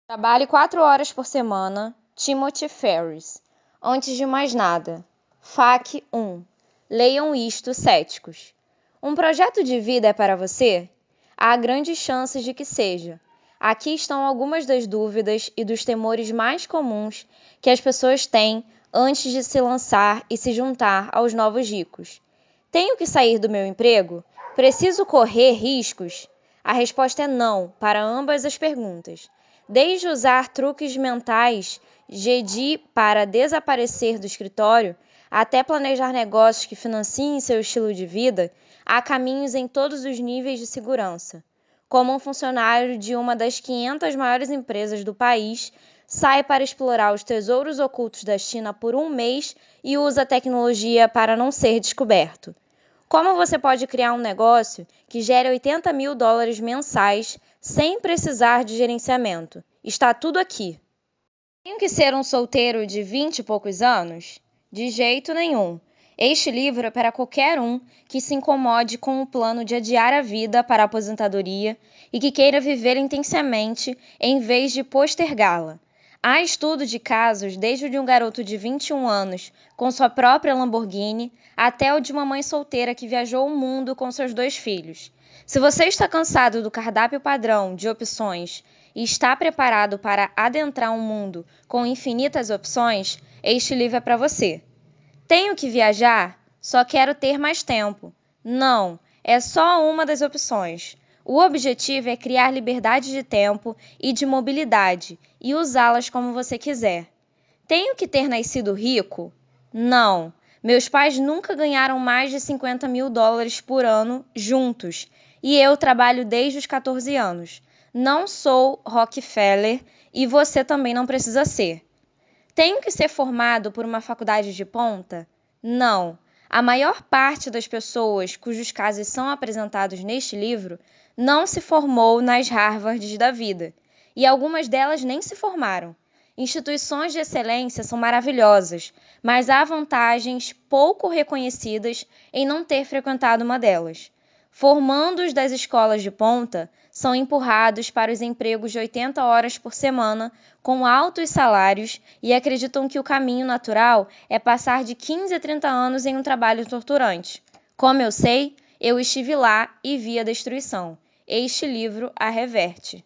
Trabalhe 4 horas por semana, Timothy Ferriss. Antes de mais nada, FAQ 1. Leiam isto, céticos. Um projeto de vida é para você? Há grandes chances de que seja. Aqui estão algumas das dúvidas e dos temores mais comuns que as pessoas têm antes de se lançar e se juntar aos novos ricos. Tenho que sair do meu emprego? Preciso correr riscos? A resposta é não para ambas as perguntas. Desde usar truques mentais para desaparecer do escritório, até planejar negócios que financiem seu estilo de vida, há caminhos em todos os níveis de segurança. Como um funcionário de uma das 500 maiores empresas do país, sai para explorar os tesouros ocultos da China por um mês e usa a tecnologia para não ser descoberto. Como você pode criar um negócio que gere $80 mil mensais sem precisar de gerenciamento? Está tudo aqui. Tenho que ser um solteiro de 20 e poucos anos? De jeito nenhum. Este livro é para qualquer um que se incomode com o plano de adiar a vida para a aposentadoria e que queira viver intensamente em vez de postergá-la. Há estudo de casos desde o de um garoto de 21 anos com sua própria Lamborghini até o de uma mãe solteira que viajou o mundo com seus 2 filhos. Se você está cansado do cardápio padrão de opções e está preparado para adentrar um mundo com infinitas opções, este livro é para você. Tenho que viajar? Só quero ter mais tempo. Não, é só uma das opções. O objetivo é criar liberdade de tempo e de mobilidade e usá-las como você quiser. Tenho que ter nascido rico? Não. Meus pais nunca ganharam mais de $50 mil por ano juntos e eu trabalho desde os 14 anos. Não sou Rockefeller e você também não precisa ser. Tenho que ser formado por uma faculdade de ponta? Não. A maior parte das pessoas cujos casos são apresentados neste livro não se formou nas Harvards da vida, e algumas delas nem se formaram. Instituições de excelência são maravilhosas, mas há vantagens pouco reconhecidas em não ter frequentado uma delas. Formandos das escolas de ponta são empurrados para os empregos de 80 horas por semana com altos salários e acreditam que o caminho natural é passar de 15 a 30 anos em um trabalho torturante. Como eu sei, eu estive lá e vi a destruição. Este livro a reverte.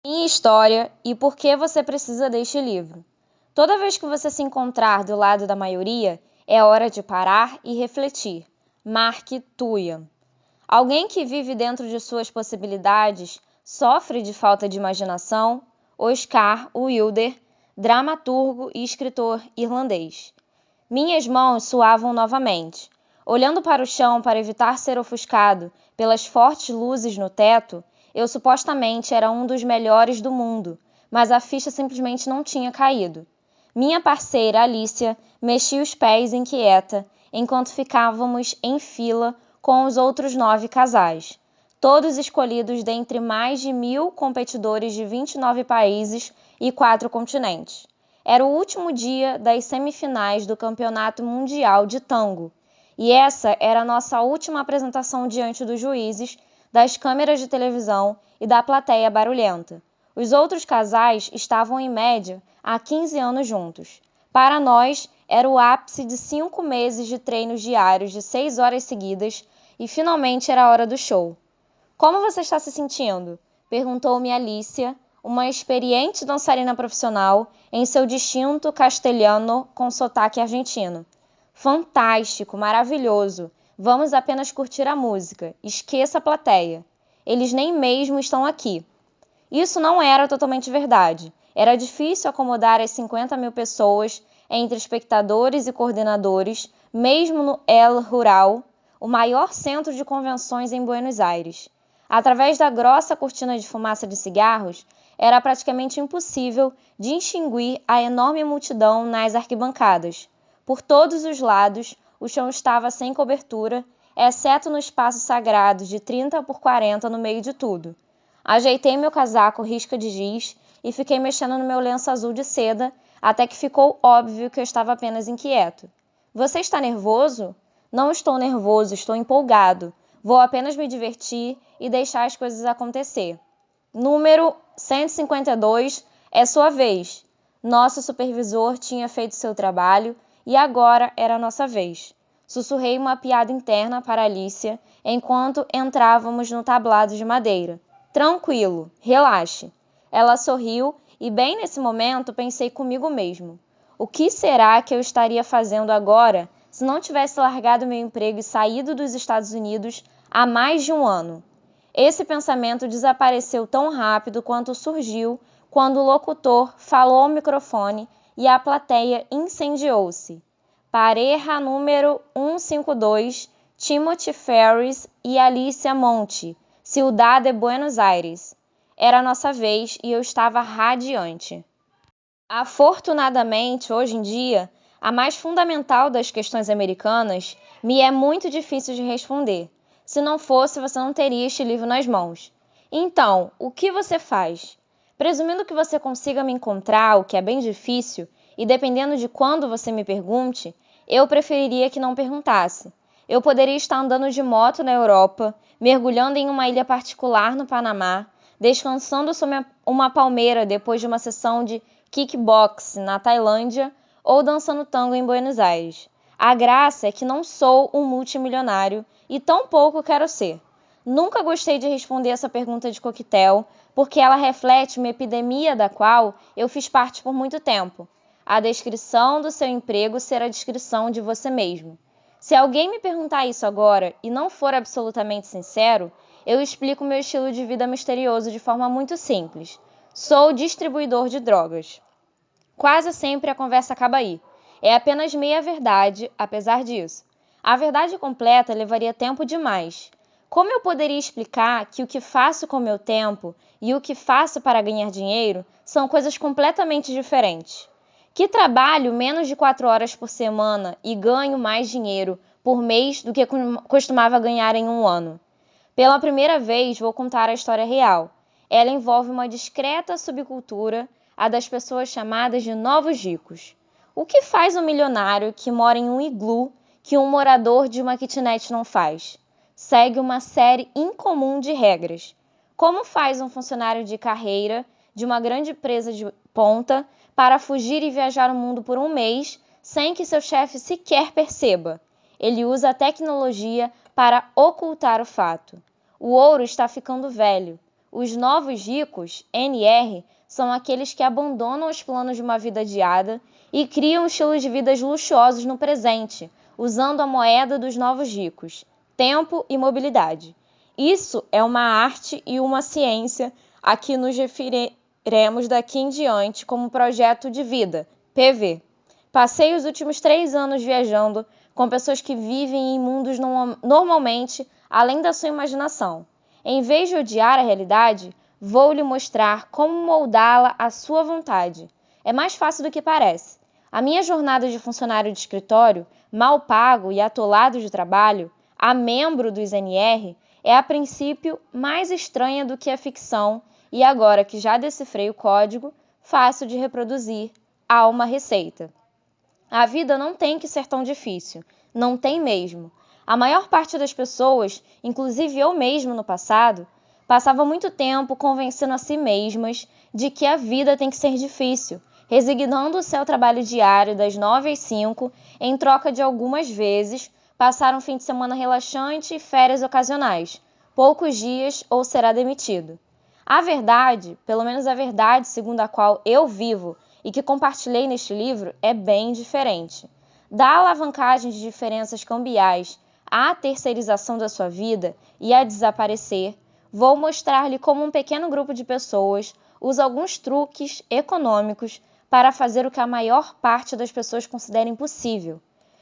Minha história e por que você precisa deste livro. Toda vez que você se encontrar do lado da maioria, é hora de parar e refletir. Mark Twain. Alguém que vive dentro de suas possibilidades sofre de falta de imaginação? Oscar Wilde, dramaturgo e escritor irlandês. Minhas mãos suavam novamente. Olhando para o chão para evitar ser ofuscado pelas fortes luzes no teto, eu supostamente era um dos melhores do mundo, mas a ficha simplesmente não tinha caído. Minha parceira, Alicia, mexia os pés inquieta, enquanto ficávamos em fila com os outros 9 casais, todos escolhidos dentre mais de 1.000 competidores de 29 países e 4 continentes. Era o último dia das semifinais do Campeonato Mundial de Tango, e essa era a nossa última apresentação diante dos juízes, das câmeras de televisão e da plateia barulhenta. Os outros casais estavam em média há 15 anos juntos. Para nós, era o ápice de 5 meses de treinos diários de 6 horas seguidas e finalmente era a hora do show. Como você está se sentindo? Perguntou-me Alicia, uma experiente dançarina profissional, em seu distinto castelhano com sotaque argentino. Fantástico, maravilhoso. Vamos apenas curtir a música. Esqueça a plateia. Eles nem mesmo estão aqui. Isso não era totalmente verdade. Era difícil acomodar as 50 mil pessoas entre espectadores e coordenadores, mesmo no El Rural, o maior centro de convenções em Buenos Aires. Através da grossa cortina de fumaça de cigarros, era praticamente impossível de extinguir a enorme multidão nas arquibancadas. Por todos os lados, o chão estava sem cobertura, exceto no espaço sagrado de 30 por 40 no meio de tudo. Ajeitei meu casaco risca de giz e fiquei mexendo no meu lenço azul de seda, até que ficou óbvio que eu estava apenas inquieto. Você está nervoso? Não estou nervoso, estou empolgado. Vou apenas me divertir e deixar as coisas acontecer. Número 152, é sua vez. Nosso supervisor tinha feito seu trabalho e agora era nossa vez. Sussurrei uma piada interna para Alicia enquanto entrávamos no tablado de madeira. Tranquilo, relaxe. Ela sorriu e bem nesse momento pensei comigo mesmo. O que será que eu estaria fazendo agora se não tivesse largado meu emprego e saído dos Estados Unidos há mais de um ano? Esse pensamento desapareceu tão rápido quanto surgiu quando o locutor falou ao microfone e a plateia incendiou-se. Pareja número 152, Timothy Ferris e Alicia Monti, Ciudad de Buenos Aires. Era a nossa vez e eu estava radiante. Afortunadamente, hoje em dia, a mais fundamental das questões americanas me é muito difícil de responder. Se não fosse, você não teria este livro nas mãos. Então, o que você faz? Presumindo que você consiga me encontrar, o que é bem difícil, e dependendo de quando você me pergunte, eu preferiria que não perguntasse. Eu poderia estar andando de moto na Europa, mergulhando em uma ilha particular no Panamá, descansando sob uma palmeira depois de uma sessão de kickbox na Tailândia ou dançando tango em Buenos Aires. A graça é que não sou um multimilionário e tampouco quero ser. Nunca gostei de responder essa pergunta de coquetel, porque ela reflete uma epidemia da qual eu fiz parte por muito tempo. A descrição do seu emprego ser a descrição de você mesmo. Se alguém me perguntar isso agora e não for absolutamente sincero, eu explico meu estilo de vida misterioso de forma muito simples. Sou distribuidor de drogas. Quase sempre a conversa acaba aí. É apenas meia verdade, apesar disso. A verdade completa levaria tempo demais. Como eu poderia explicar que o que faço com meu tempo e o que faço para ganhar dinheiro são coisas completamente diferentes? Que trabalho menos de 4 horas por semana e ganho mais dinheiro por mês do que costumava ganhar em um ano? Pela primeira vez, vou contar a história real. Ela envolve uma discreta subcultura, a das pessoas chamadas de novos ricos. O que faz um milionário que mora em um iglu que um morador de uma kitnet não faz? Segue uma série incomum de regras. Como faz um funcionário de carreira de uma grande empresa de ponta para fugir e viajar o mundo por um mês sem que seu chefe sequer perceba? Ele usa a tecnologia para ocultar o fato. O ouro está ficando velho. Os novos ricos, NR, são aqueles que abandonam os planos de uma vida adiada e criam estilos de vida luxuosos no presente, usando a moeda dos novos ricos, tempo e mobilidade. Isso é uma arte e uma ciência a que nos referiremos daqui em diante como projeto de vida, PV. Passei os últimos 3 anos viajando com pessoas que vivem em mundos normalmente além da sua imaginação. Em vez de odiar a realidade, vou lhe mostrar como moldá-la à sua vontade. É mais fácil do que parece. A minha jornada de funcionário de escritório, mal pago e atolado de trabalho, a membro dos NR, é a princípio mais estranha do que a ficção e agora que já decifrei o código, fácil de reproduzir, há uma receita. A vida não tem que ser tão difícil, não tem mesmo. A maior parte das pessoas, inclusive eu mesmo no passado, passava muito tempo convencendo a si mesmas de que a vida tem que ser difícil, resignando o seu trabalho diário das 9 às 5 em troca de algumas vezes passar um fim de semana relaxante e férias ocasionais, poucos dias ou será demitido. A verdade, pelo menos a verdade segundo a qual eu vivo e que compartilhei neste livro, é bem diferente. Da alavancagem de diferenças cambiais à terceirização da sua vida e a desaparecer, vou mostrar-lhe como um pequeno grupo de pessoas usa alguns truques econômicos para fazer o que a maior parte das pessoas considera impossível.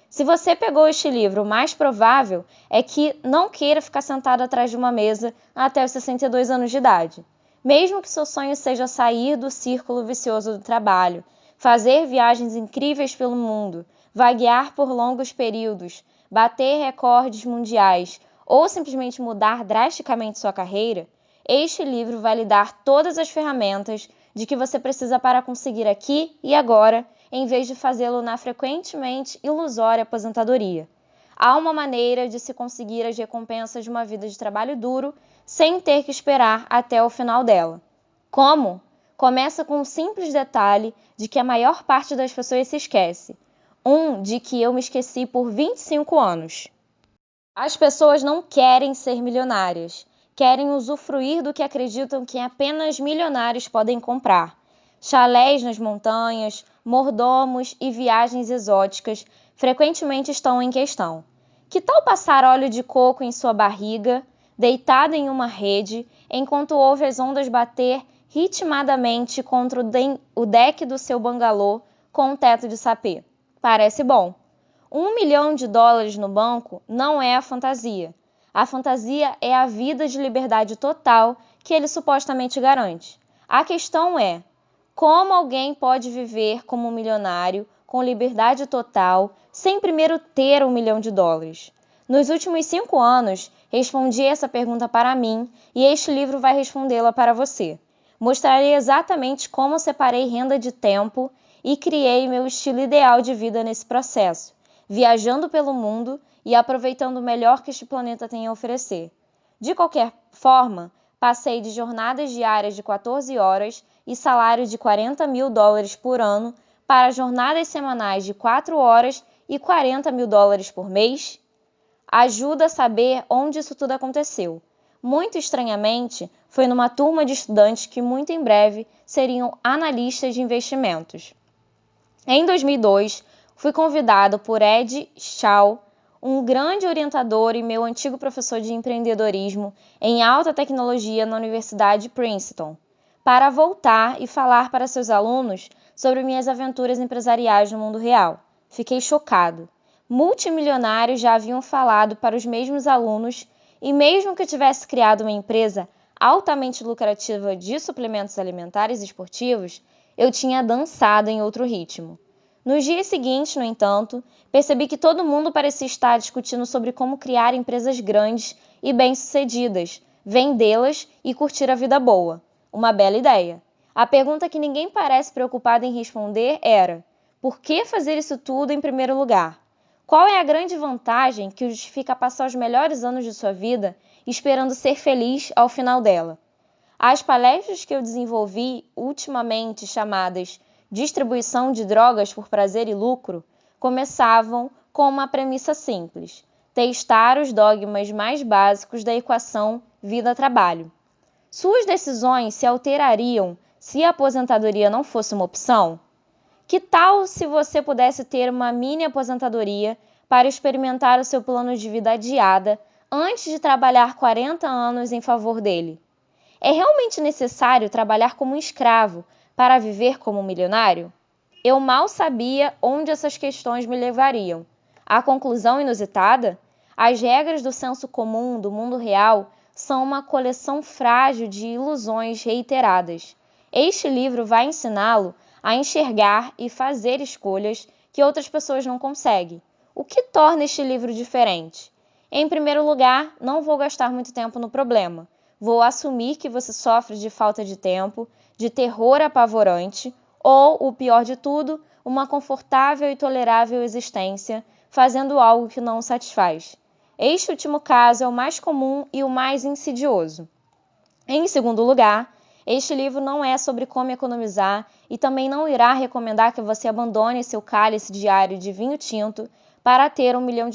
Se você pegou este livro, o mais provável é que não queira ficar sentado atrás de uma mesa até os 62 anos de idade. Mesmo que seu sonho seja sair do círculo vicioso do trabalho, fazer viagens incríveis pelo mundo, vaguear por longos períodos, bater recordes mundiais ou simplesmente mudar drasticamente sua carreira, este livro vai lhe dar todas as ferramentas de que você precisa para conseguir aqui e agora, em vez de fazê-lo na frequentemente ilusória aposentadoria. Há uma maneira de se conseguir as recompensas de uma vida de trabalho duro sem ter que esperar até o final dela. Como? Começa com um simples detalhe de que a maior parte das pessoas se esquece. De que eu me esqueci por 25 anos. As pessoas não querem ser milionárias, querem usufruir do que acreditam que apenas milionários podem comprar. Chalés nas montanhas, mordomos e viagens exóticas frequentemente estão em questão. Que tal passar óleo de coco em sua barriga, deitado em uma rede, enquanto ouve as ondas bater ritmadamente contra o deck do seu bangalô com um teto de sapê? Parece bom. $1 milhão no banco não é a fantasia. A fantasia é a vida de liberdade total que ele supostamente garante. A questão é, como alguém pode viver como um milionário com liberdade total sem primeiro ter $1 milhão? Nos últimos 5 anos, respondi essa pergunta para mim e este livro vai respondê-la para você. Mostrarei exatamente como separei renda de tempo e criei meu estilo ideal de vida nesse processo, viajando pelo mundo e aproveitando o melhor que este planeta tem a oferecer. De qualquer forma, passei de jornadas diárias de 14 horas e salário de $40 mil por ano para jornadas semanais de 4 horas e $40 mil por mês. Ajuda a saber onde isso tudo aconteceu. Muito estranhamente, foi numa turma de estudantes que muito em breve seriam analistas de investimentos. Em 2002, fui convidado por Ed Shaw, um grande orientador e meu antigo professor de empreendedorismo em alta tecnologia na Universidade de Princeton, para voltar e falar para seus alunos sobre minhas aventuras empresariais no mundo real. Fiquei chocado. Multimilionários já haviam falado para os mesmos alunos e mesmo que eu tivesse criado uma empresa altamente lucrativa de suplementos alimentares e esportivos, eu tinha dançado em outro ritmo. Nos dias seguintes, no entanto, percebi que todo mundo parecia estar discutindo sobre como criar empresas grandes e bem-sucedidas, vendê-las e curtir a vida boa. Uma bela ideia. A pergunta que ninguém parece preocupado em responder era: por que fazer isso tudo em primeiro lugar? Qual é a grande vantagem que justifica passar os melhores anos de sua vida esperando ser feliz ao final dela? As palestras que eu desenvolvi ultimamente, chamadas Distribuição de Drogas por Prazer e Lucro, começavam com uma premissa simples: testar os dogmas mais básicos da equação vida-trabalho. Suas decisões se alterariam se a aposentadoria não fosse uma opção? Que tal se você pudesse ter uma mini aposentadoria para experimentar o seu plano de vida adiada antes de trabalhar 40 anos em favor dele? É realmente necessário trabalhar como um escravo para viver como um milionário? Eu mal sabia onde essas questões me levariam. A conclusão inusitada? As regras do senso comum do mundo real são uma coleção frágil de ilusões reiteradas. Este livro vai ensiná-lo a enxergar e fazer escolhas que outras pessoas não conseguem. O que torna este livro diferente? Em primeiro lugar, não vou gastar muito tempo no problema. Vou assumir que você sofre de falta de tempo, de terror apavorante ou, o pior de tudo, uma confortável e tolerável existência, fazendo algo que não o satisfaz. Este último caso é o mais comum e o mais insidioso. Em segundo lugar, este livro não é sobre como economizar e também não irá recomendar que você abandone seu cálice diário de vinho tinto para ter $1 milhão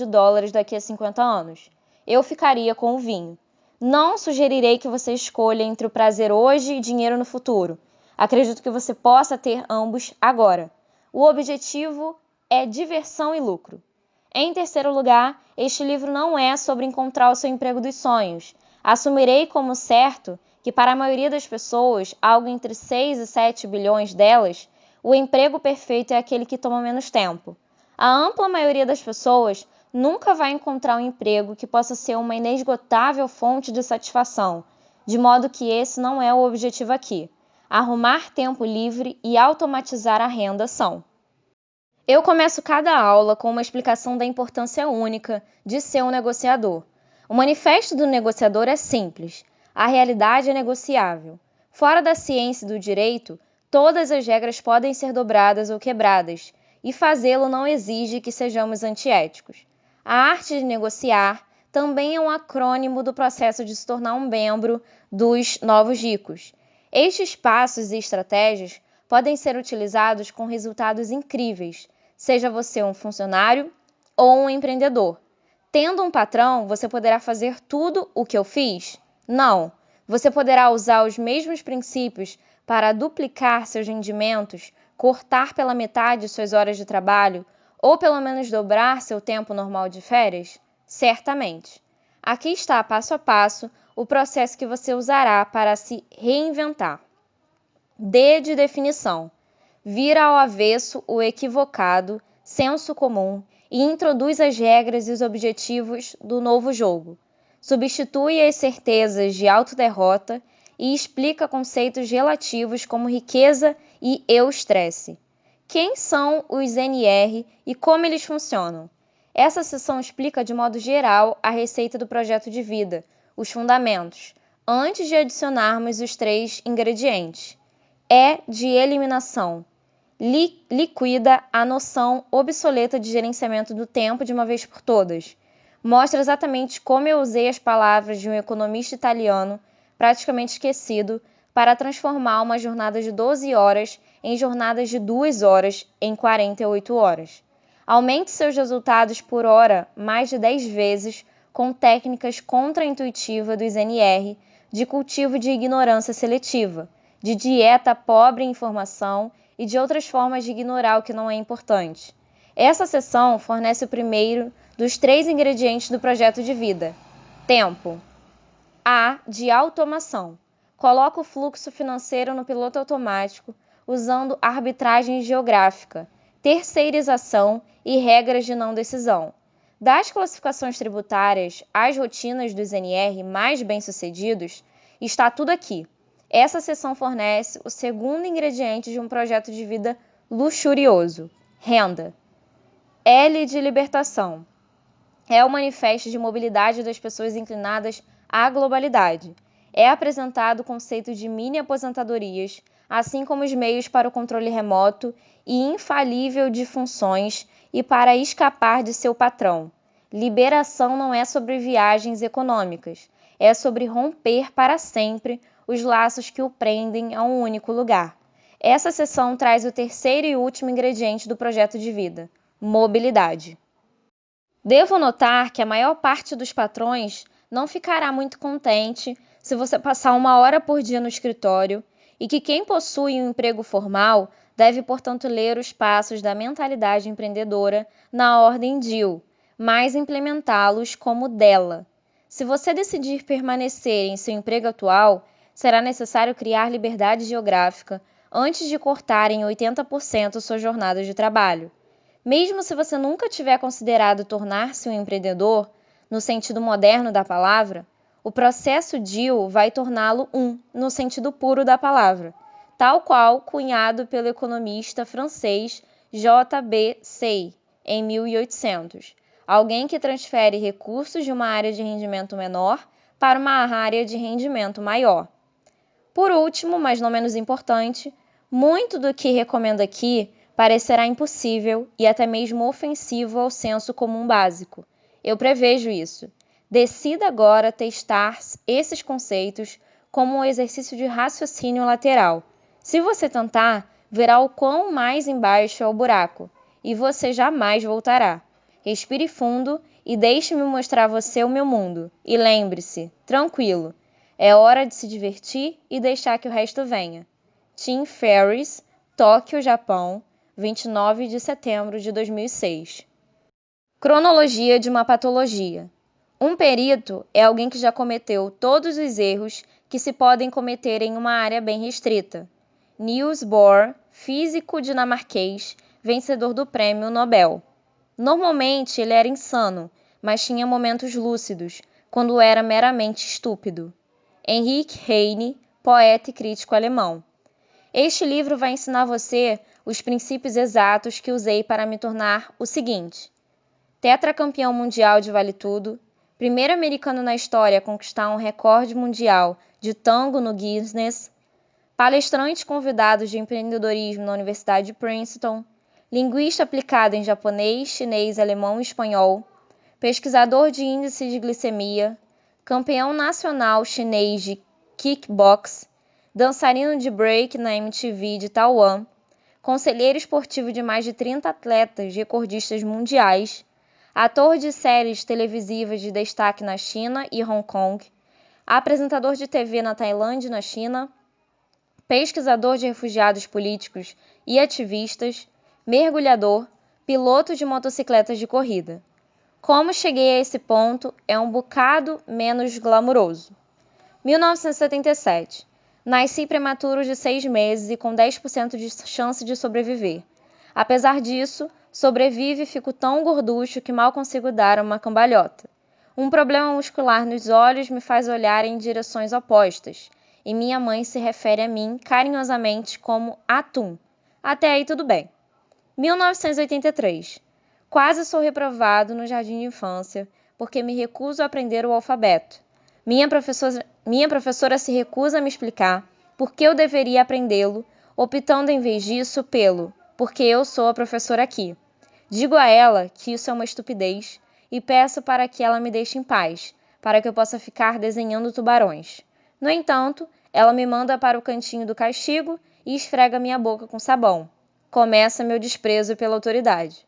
daqui a 50 anos. Eu ficaria com o vinho. Não sugerirei que você escolha entre o prazer hoje e dinheiro no futuro. Acredito que você possa ter ambos agora. O objetivo é diversão e lucro. Em terceiro lugar, este livro não é sobre encontrar o seu emprego dos sonhos. Assumirei como certo que para a maioria das pessoas, algo entre 6 e 7 bilhões delas, o emprego perfeito é aquele que toma menos tempo. A ampla maioria das pessoas nunca vai encontrar um emprego que possa ser uma inesgotável fonte de satisfação, de modo que esse não é o objetivo aqui. Arrumar tempo livre e automatizar a renda são. Eu começo cada aula com uma explicação da importância única de ser um negociador. O manifesto do negociador é simples. A realidade é negociável. Fora da ciência e do direito, todas as regras podem ser dobradas ou quebradas, e fazê-lo não exige que sejamos antiéticos. A arte de negociar também é um acrônimo do processo de se tornar um membro dos novos ricos. Estes passos e estratégias podem ser utilizados com resultados incríveis, seja você um funcionário ou um empreendedor. Tendo um patrão, você poderá fazer tudo o que eu fiz? Não. Você poderá usar os mesmos princípios para duplicar seus rendimentos, cortar pela metade suas horas de trabalho ou pelo menos dobrar seu tempo normal de férias? Certamente. Aqui está, passo a passo, o processo que você usará para se reinventar. D de definição. Vira ao avesso o equivocado, senso comum e introduz as regras e os objetivos do novo jogo. Substitui as certezas de autoderrota e explica conceitos relativos como riqueza e eu-estresse. Quem são os NR e como eles funcionam? Essa seção explica de modo geral a receita do projeto de vida, os fundamentos, antes de adicionarmos os 3 ingredientes. E de eliminação. Liquida a noção obsoleta de gerenciamento do tempo de uma vez por todas. Mostra exatamente como eu usei as palavras de um economista italiano, praticamente esquecido, para transformar uma jornada de 12 horas em jornadas de 2 horas em 48 horas. Aumente seus resultados por hora mais de 10 vezes com técnicas contra-intuitivas dos NR, de cultivo de ignorância seletiva, de dieta pobre em informação e de outras formas de ignorar o que não é importante. Essa seção fornece o primeiro dos 3 ingredientes do projeto de vida. Tempo. A de automação. Coloca o fluxo financeiro no piloto automático, usando arbitragem geográfica, terceirização e regras de não decisão. Das classificações tributárias às rotinas dos NR mais bem-sucedidos, está tudo aqui. Essa seção fornece o segundo ingrediente de um projeto de vida luxurioso: renda. L de libertação. É o manifesto de mobilidade das pessoas inclinadas à globalidade. É apresentado o conceito de mini-aposentadorias, assim como os meios para o controle remoto e infalível de funções e para escapar de seu patrão. Liberação não é sobre viagens econômicas, é sobre romper para sempre os laços que o prendem a um único lugar. Essa seção traz o terceiro e último ingrediente do projeto de vida: mobilidade. Devo notar que a maior parte dos patrões não ficará muito contente se você passar 1 hora por dia no escritório e que quem possui um emprego formal deve, portanto, ler os passos da mentalidade empreendedora na ordem DIL, mas implementá-los como dela. Se você decidir permanecer em seu emprego atual, será necessário criar liberdade geográfica antes de cortar em 80% sua jornada de trabalho. Mesmo se você nunca tiver considerado tornar-se um empreendedor, no sentido moderno da palavra, o processo DIL vai torná-lo no sentido puro da palavra, tal qual cunhado pelo economista francês J.B. Say, em 1800, alguém que transfere recursos de uma área de rendimento menor para uma área de rendimento maior. Por último, mas não menos importante, muito do que recomendo aqui parecerá impossível e até mesmo ofensivo ao senso comum básico. Eu prevejo isso. Decida agora testar esses conceitos como um exercício de raciocínio lateral. Se você tentar, verá o quão mais embaixo é o buraco, e você jamais voltará. Respire fundo e deixe-me mostrar a você o meu mundo. E lembre-se, tranquilo, é hora de se divertir e deixar que o resto venha. Tim Ferriss, Tóquio, Japão, 29 de setembro de 2006. Cronologia de uma patologia. Um perito é alguém que já cometeu todos os erros que se podem cometer em uma área bem restrita. Niels Bohr, físico dinamarquês, vencedor do Prêmio Nobel. Normalmente ele era insano, mas tinha momentos lúcidos, quando era meramente estúpido. Henrik Heine, poeta e crítico alemão. Este livro vai ensinar você os princípios exatos que usei para me tornar o seguinte: tetracampeão mundial de vale tudo, primeiro americano na história a conquistar um recorde mundial de tango no Guinness, palestrante convidado de empreendedorismo na Universidade de Princeton, linguista aplicado em japonês, chinês, alemão e espanhol, pesquisador de índice de glicemia, campeão nacional chinês de kickbox, dançarino de break na MTV de Taiwan, conselheiro esportivo de mais de 30 atletas recordistas mundiais, ator de séries televisivas de destaque na China e Hong Kong, apresentador de TV na Tailândia e na China, pesquisador de refugiados políticos e ativistas, mergulhador, piloto de motocicletas de corrida. Como cheguei a esse ponto é um bocado menos glamuroso. 1977. Nasci prematuro de 6 meses e com 10% de chance de sobreviver. Apesar disso, sobrevivo e fico tão gorducho que mal consigo dar uma cambalhota. Um problema muscular nos olhos me faz olhar em direções opostas, e minha mãe se refere a mim carinhosamente como Atum. Até aí tudo bem. 1983. Quase sou reprovado no jardim de infância, porque me recuso a aprender o alfabeto. Minha professora se recusa a me explicar por que eu deveria aprendê-lo, optando em vez disso porque eu sou a professora aqui. Digo a ela que isso é uma estupidez e peço para que ela me deixe em paz, para que eu possa ficar desenhando tubarões. No entanto, ela me manda para o cantinho do castigo e esfrega minha boca com sabão. Começa meu desprezo pela autoridade.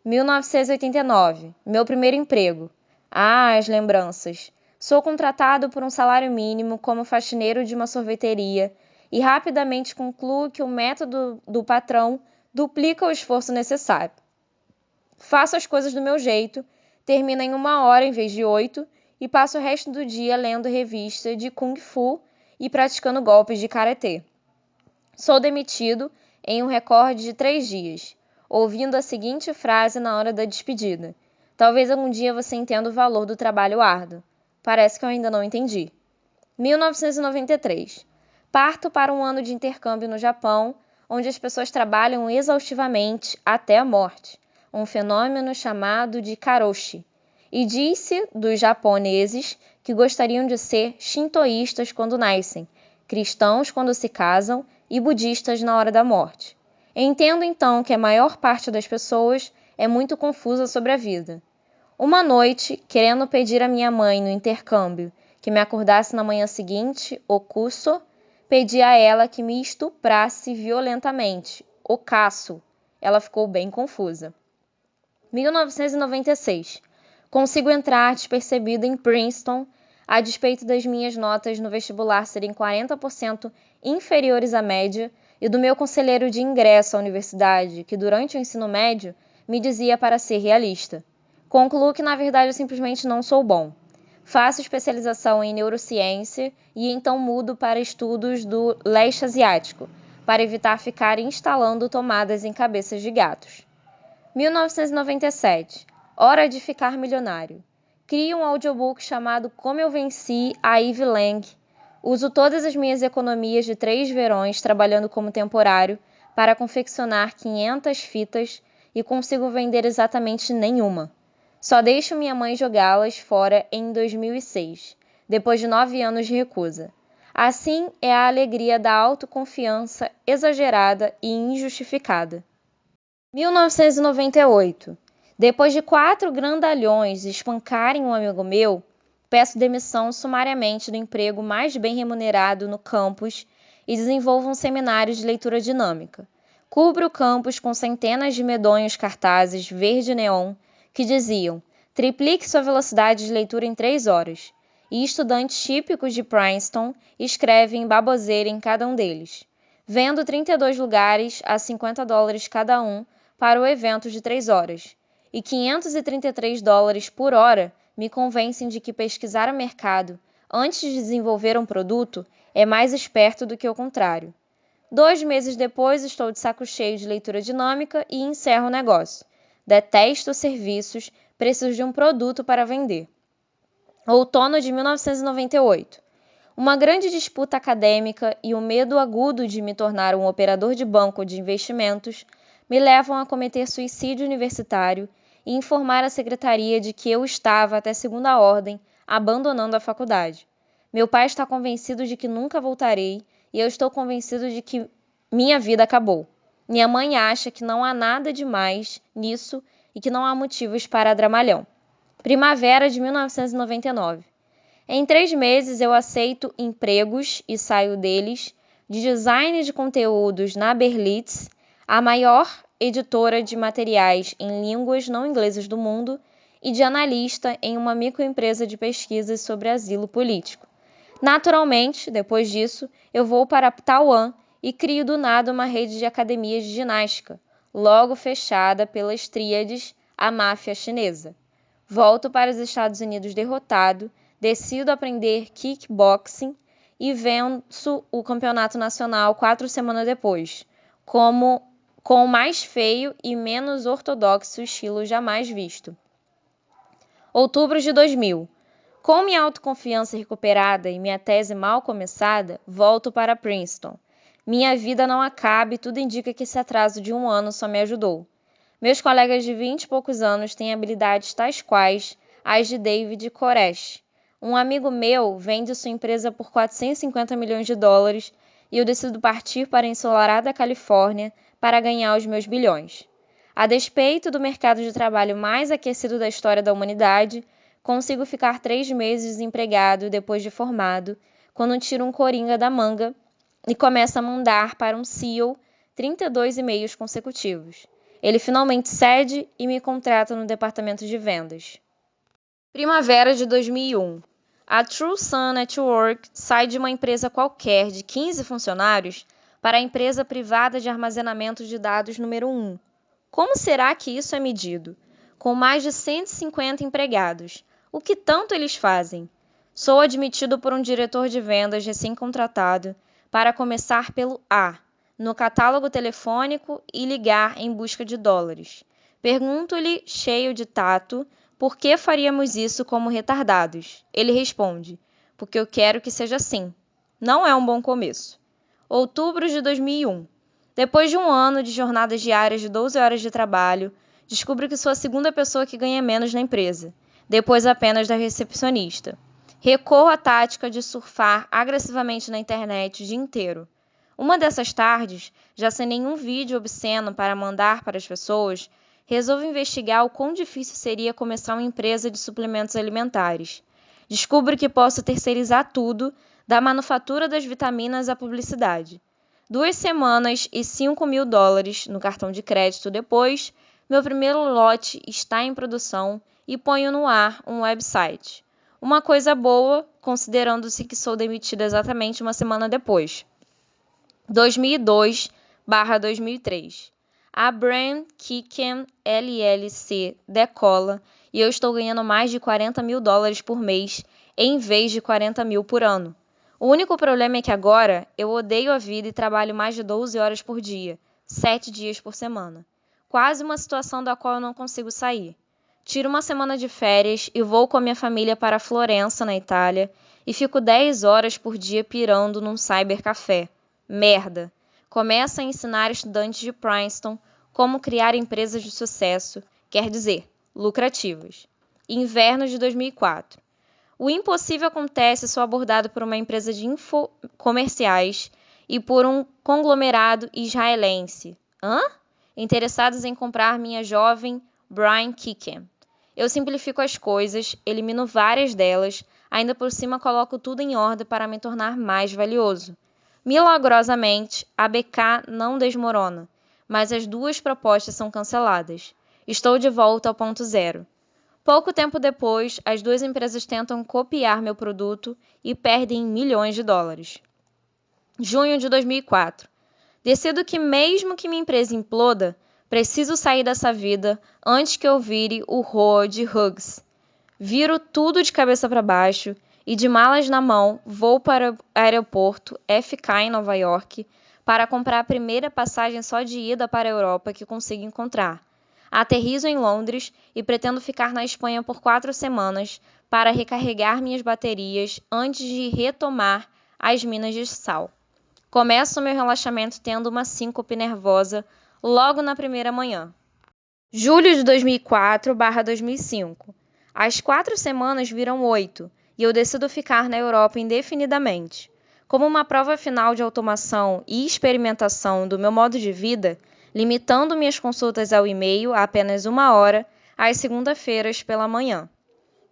1989. Meu primeiro emprego. Ah, as lembranças. Sou contratado por um salário mínimo como faxineiro de uma sorveteria e rapidamente concluo que o método do patrão duplica o esforço necessário. Faço as coisas do meu jeito, termino em 1 hora em vez de 8 e passo o resto do dia lendo revista de Kung Fu e praticando golpes de karatê. Sou demitido em um recorde de 3 dias, ouvindo a seguinte frase na hora da despedida. Talvez algum dia você entenda o valor do trabalho árduo. Parece que eu ainda não entendi. 1993. Parto para um ano de intercâmbio no Japão, onde as pessoas trabalham exaustivamente até a morte, um fenômeno chamado de karoshi. E disse dos japoneses que gostariam de ser shintoístas quando nascem, cristãos quando se casam e budistas na hora da morte. Entendo então que a maior parte das pessoas é muito confusa sobre a vida. Uma noite, querendo pedir à minha mãe no intercâmbio que me acordasse na manhã seguinte, okuso, pedi a ela que me estuprasse violentamente, okaço. Ela ficou bem confusa. 1996. Consigo entrar despercebido em Princeton, a despeito das minhas notas no vestibular serem 40% inferiores à média e do meu conselheiro de ingresso à universidade, que durante o ensino médio me dizia para ser realista. Concluo que na verdade eu simplesmente não sou bom. Faço especialização em neurociência e então mudo para estudos do leste asiático, para evitar ficar instalando tomadas em cabeças de gatos. 1997. Hora de ficar milionário. Crio um audiobook chamado Como Eu Venci a Ivy Lang. Uso todas as minhas economias de 3 verões trabalhando como temporário para confeccionar 500 fitas e consigo vender exatamente nenhuma. Só deixo minha mãe jogá-las fora em 2006, depois de 9 anos de recusa. Assim é a alegria da autoconfiança exagerada e injustificada. 1998. Depois de 4 grandalhões espancarem um amigo meu, peço demissão sumariamente do emprego mais bem remunerado no campus e desenvolvo um seminário de leitura dinâmica. Cubro o campus com centenas de medonhos cartazes verde neon que diziam: triplique sua velocidade de leitura em 3 horas. E estudantes típicos de Princeton escrevem baboseira em cada um deles. Vendo 32 lugares a $50 cada um para o evento de 3 horas. E $533 por hora me convencem de que pesquisar o mercado antes de desenvolver um produto é mais esperto do que o contrário. 2 meses depois estou de saco cheio de leitura dinâmica e encerro o negócio. Detesto serviços, preciso de um produto para vender. Outono de 1998. Uma grande disputa acadêmica e o medo agudo de me tornar um operador de banco de investimentos me levam a cometer suicídio universitário e informar a secretaria de que eu estava, até segunda ordem, abandonando a faculdade. Meu pai está convencido de que nunca voltarei e eu estou convencido de que minha vida acabou. Minha mãe acha que não há nada demais nisso e que não há motivos para dramalhão. Primavera de 1999. Em 3 meses eu aceito empregos e saio deles de design de conteúdos na Berlitz, a maior editora de materiais em línguas não inglesas do mundo, e de analista em uma microempresa de pesquisas sobre asilo político. Naturalmente, depois disso, eu vou para Taiwan e crio do nada uma rede de academias de ginástica, logo fechada pelas tríades a máfia chinesa. Volto para os Estados Unidos derrotado, decido aprender kickboxing e venço o campeonato nacional 4 semanas depois, com o mais feio e menos ortodoxo estilo jamais visto. Outubro de 2000. Com minha autoconfiança recuperada e minha tese mal começada, volto para Princeton. Minha vida não acaba e tudo indica que esse atraso de 1 ano só me ajudou. Meus colegas de 20 e poucos anos têm habilidades tais quais as de David Koresh. Um amigo meu vende sua empresa por 450 milhões de dólares e eu decido partir para a ensolarada Califórnia para ganhar os meus bilhões. A despeito do mercado de trabalho mais aquecido da história da humanidade, consigo ficar 3 meses desempregado depois de formado, quando tiro um coringa da manga e começo a mandar para um CEO 32 e-mails consecutivos. Ele finalmente cede e me contrata no departamento de vendas. Primavera de 2001. A True Sun Network sai de uma empresa qualquer de 15 funcionários para a empresa privada de armazenamento de dados número 1. Como será que isso é medido? Com mais de 150 empregados. O que tanto eles fazem? Sou admitido por um diretor de vendas recém-contratado para começar pelo A, no catálogo telefônico e ligar em busca de dólares. Pergunto-lhe, cheio de tato, por que faríamos isso como retardados? Ele responde, porque eu quero que seja assim. Não é um bom começo. Outubro de 2001. Depois de 1 ano de jornadas diárias de 12 horas de trabalho, descubro que sou a segunda pessoa que ganha menos na empresa, depois apenas da recepcionista. Recorro à tática de surfar agressivamente na internet o dia inteiro. Uma dessas tardes, já sem nenhum vídeo obsceno para mandar para as pessoas, resolvo investigar o quão difícil seria começar uma empresa de suplementos alimentares. Descubro que posso terceirizar tudo, da manufatura das vitaminas à publicidade. 2 semanas e $5.000 no cartão de crédito depois, meu primeiro lote está em produção e ponho no ar um website. Uma coisa boa, considerando-se que sou demitida exatamente 1 semana depois. 2002/2003. A Brand Kitchen LLC decola e eu estou ganhando mais de $40.000 por mês em vez de 40 mil por ano. O único problema é que agora eu odeio a vida e trabalho mais de 12 horas por dia, 7 dias por semana. Quase uma situação da qual eu não consigo sair. Tiro 1 semana de férias e vou com a minha família para Florença, na Itália, e fico 10 horas por dia pirando num cybercafé. Merda! Começa a ensinar estudantes de Princeton como criar empresas de sucesso, quer dizer, lucrativas. Inverno de 2004. O impossível acontece sou abordado por uma empresa de infocomerciais e por um conglomerado israelense. Interessados em comprar minha jovem Brian Kitchen. Eu simplifico as coisas, elimino várias delas, ainda por cima coloco tudo em ordem para me tornar mais valioso. Milagrosamente, a BK não desmorona, mas as 2 propostas são canceladas. Estou de volta ao ponto zero. Pouco tempo depois, as 2 empresas tentam copiar meu produto e perdem milhões de dólares. Junho de 2004. Decido que mesmo que minha empresa imploda, preciso sair dessa vida antes que eu vire o Howard Hughes. Viro tudo de cabeça para baixo e, de malas na mão, vou para o aeroporto FK em Nova York para comprar a primeira passagem só de ida para a Europa que consigo encontrar. Aterrizo em Londres e pretendo ficar na Espanha por 4 semanas para recarregar minhas baterias antes de retomar as minas de sal. Começo meu relaxamento tendo uma síncope nervosa logo na primeira manhã. Julho de 2004/2005. As 4 semanas viram 8 e eu decido ficar na Europa indefinidamente. Como uma prova final de automação e experimentação do meu modo de vida, limitando minhas consultas ao e-mail a apenas 1 hora às segunda-feiras pela manhã.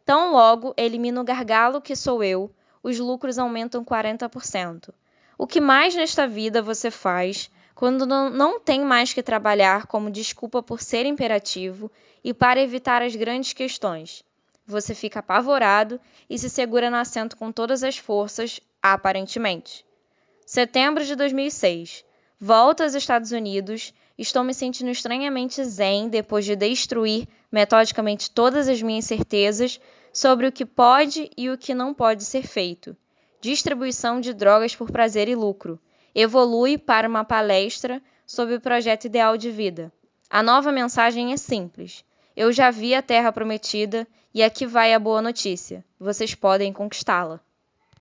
Tão logo elimino o gargalo que sou eu, os lucros aumentam 40%. O que mais nesta vida você faz quando não tem mais que trabalhar como desculpa por ser imperativo e para evitar as grandes questões? Você fica apavorado e se segura no assento com todas as forças, aparentemente. Setembro de 2006. Volto aos Estados Unidos. Estou me sentindo estranhamente zen depois de destruir metodicamente todas as minhas certezas sobre o que pode e o que não pode ser feito. Distribuição de drogas por prazer e lucro. Evolui para uma palestra sobre o projeto ideal de vida. A nova mensagem é simples. Eu já vi a Terra Prometida e aqui vai a boa notícia. Vocês podem conquistá-la.